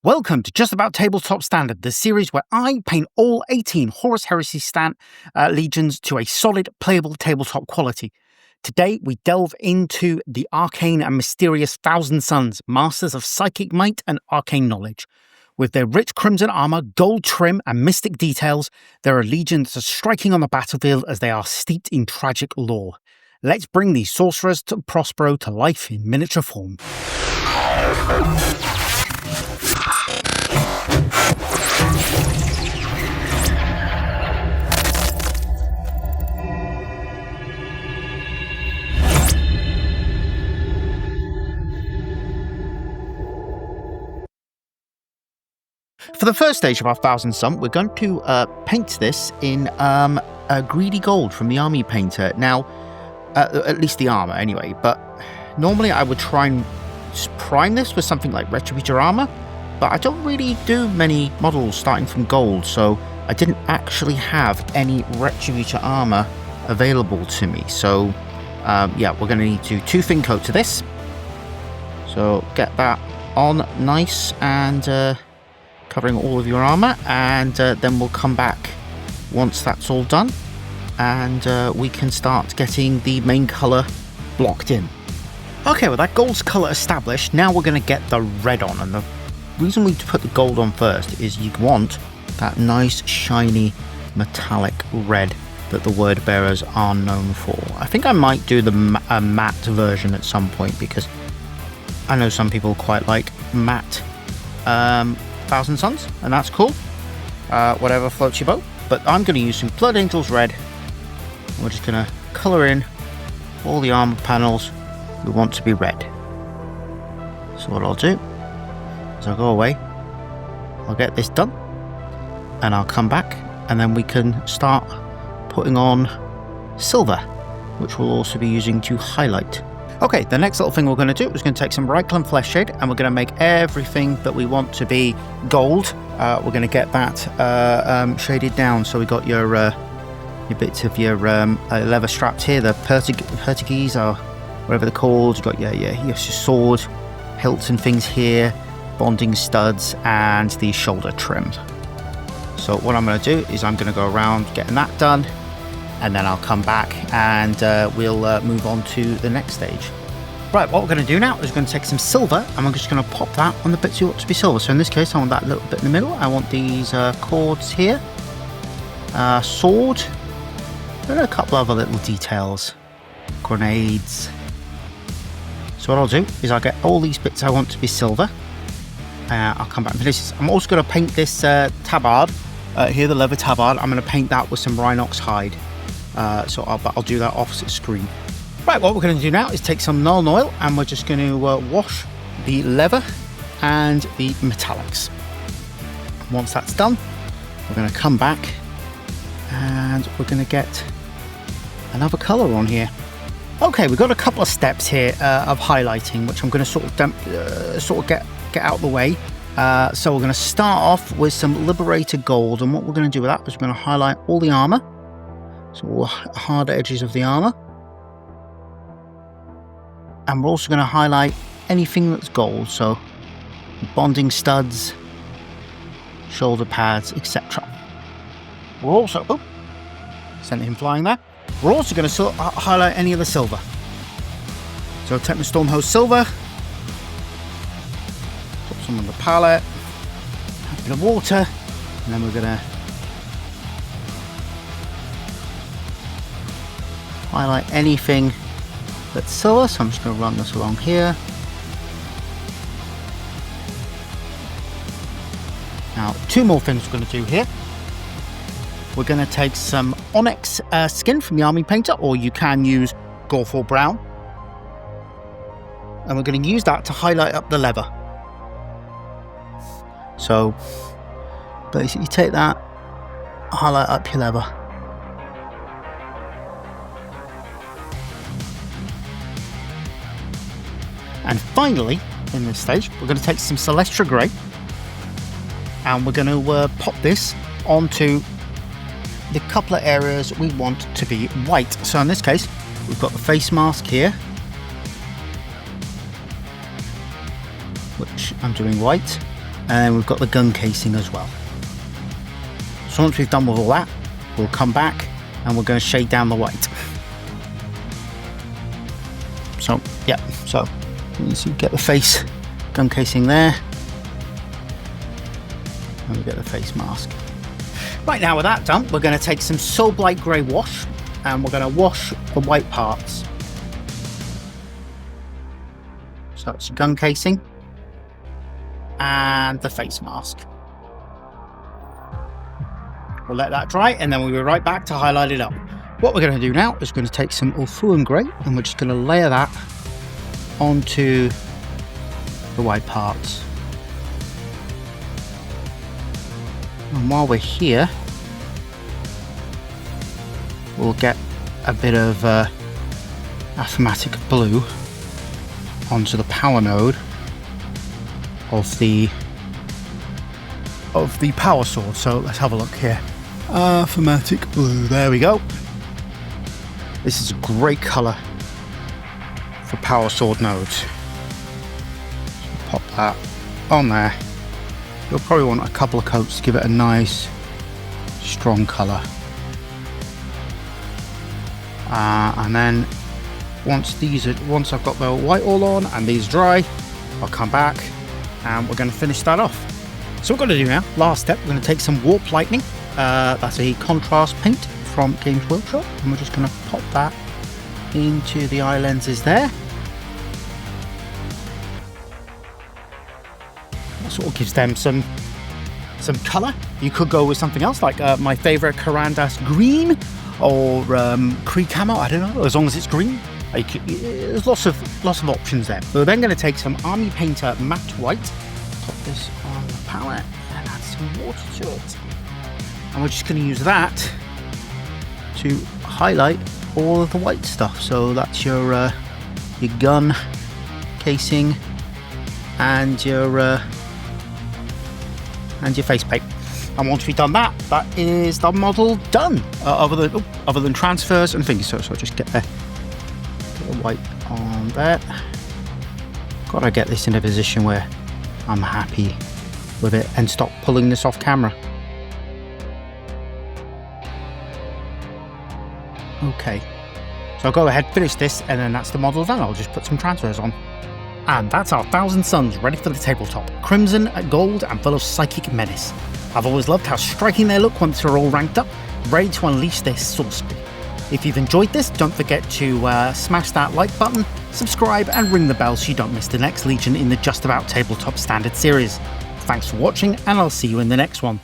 Welcome to Just About Tabletop Standard, the series where I paint all 18 Horus Heresy legions to a solid, playable tabletop quality. Today, we delve into the arcane and mysterious Thousand Sons, masters of psychic might and arcane knowledge. With their rich crimson armor, gold trim, and mystic details, there are legions that are striking on the battlefield as they are steeped in tragic lore. Let's bring these sorcerers to Prospero to life in miniature form. For the first stage of our Thousand Sun, we're going to paint this in a greedy gold from the army painter. Now, at least the armor anyway, but normally I would try and prime this with something like Retributor armor, but I don't really do many models starting from gold, so I didn't actually have any Retributor armor available to me. So, yeah, we're going to need to 2 thin coat to this. So get that on nice and covering all of your armor, and then we'll come back once that's all done, and we can start getting the main color blocked in. Okay, with that gold's color established, now we're going to get the red on, and the reason we put the gold on first is you want that nice shiny metallic red that the word bearers are known for. I think I might do the matte version at some point, because I know some people quite like matte Thousand Suns, and that's cool. Whatever floats your boat. But I'm going to use some Blood Angels red. We're just going to colour in all the armour panels we want to be red. So what I'll do is I'll go away, I'll get this done, and I'll come back, and then we can start putting on silver, which we'll also be using to highlight. Okay, the next little thing we're going to do is going to take some Reichland Flesh Shade, and we're going to make everything that we want to be gold. We're going to get that shaded down. So we got your bits of your leather straps here, the Pertigues or whatever they're called. You've got your sword hilts and things here, bonding studs, and the shoulder trim. So what I'm going to do is I'm going to go around getting that done, and then I'll come back and we'll move on to the next stage. Right, what we're going to do now is we're going to take some silver, and we're just going to pop that on the bits you want to be silver. So in this case, I want that little bit in the middle. I want these cords here, sword, and a couple other little details, grenades. So what I'll do is I'll get all these bits I want to be silver. I'll come back and finish this. I'm also going to paint this tabard here, the leather tabard. I'm going to paint that with some Rhinox hide. So I'll do that opposite screen. Right, what we're going to do now is take some Nuln Oil, and we're just going to wash the leather and the metallics. Once that's done, we're going to come back and we're going to get another colour on here. Okay, we've got a couple of steps here of highlighting, which I'm going to sort of get out of the way. So we're going to start off with some Liberator Gold, and what we're going to do with that is we're going to highlight all the armour. So all the hard edges of the armour. And we're also going to highlight anything that's gold, so bonding studs, shoulder pads, etc. We're also, sent him flying there. We're also going to highlight any of the silver. So take my Stormhost silver, put some on the palette, a bit of water, and then we're going to highlight anything that's silver. So I'm just going to run this along here. Now, 2 more things we're going to do here. We're going to take some onyx skin from the army painter, or you can use Gorthor brown, and we're going to use that to highlight up the leather. So basically take that, highlight up your leather. And finally, in this stage, we're going to take some Celestra Grey, and we're going to pop this onto the couple of areas we want to be white. So in this case, we've got the face mask here, which I'm doing white. And then we've got the gun casing as well. So once we've done with all that, we'll come back and we're going to shade down the white. So, yeah, so you see, get the face gun casing there. And we get the face mask. Right, now with that done, we're going to take some Soul Blight Grey wash and we're going to wash the white parts. So it's gun casing and the face mask. We'll let that dry and then we'll be right back to highlight it up. What we're going to do now is we're going to take some Ulthuan Grey and we're just going to layer that onto the white parts. And while we're here, we'll get a bit of achromatic blue onto the power node of the power sword. So let's have a look here. Achromatic blue, there we go. This is a great colour for power sword nodes. So pop that on there. You'll probably want a couple of coats to give it a nice strong colour. And then once I've got the white all on and these dry, I'll come back and we're going to finish that off. So what we're going to do now, last step, we're going to take some Warp Lightning. That's a contrast paint from Games Workshop, and we're just going to pop that into the eye lenses there. That sort of gives them some colour. You could go with something else, like my favourite Karandas green, or Kree camo, I don't know, as long as it's green. There's lots of options there. We're then going to take some Army Painter matte white, pop this on the palette, and add some water to it. And we're just going to use that to highlight all of the white stuff. So that's your gun casing and your face paint. And once we've done that, that is the model done. Other than transfers and things. So just get the white on there. Gotta get this in a position where I'm happy with it and stop pulling this off camera. Okay, so I'll go ahead, finish this, and then that's the model done. I'll just put some transfers on. And that's our 1,000 Suns ready for the tabletop. Crimson, gold, and full of psychic menace. I've always loved how striking they look once they're all ranked up, ready to unleash their sorcery. If you've enjoyed this, don't forget to smash that like button, subscribe, and ring the bell so you don't miss the next Legion in the Just About Tabletop Standard series. Thanks for watching, and I'll see you in the next one.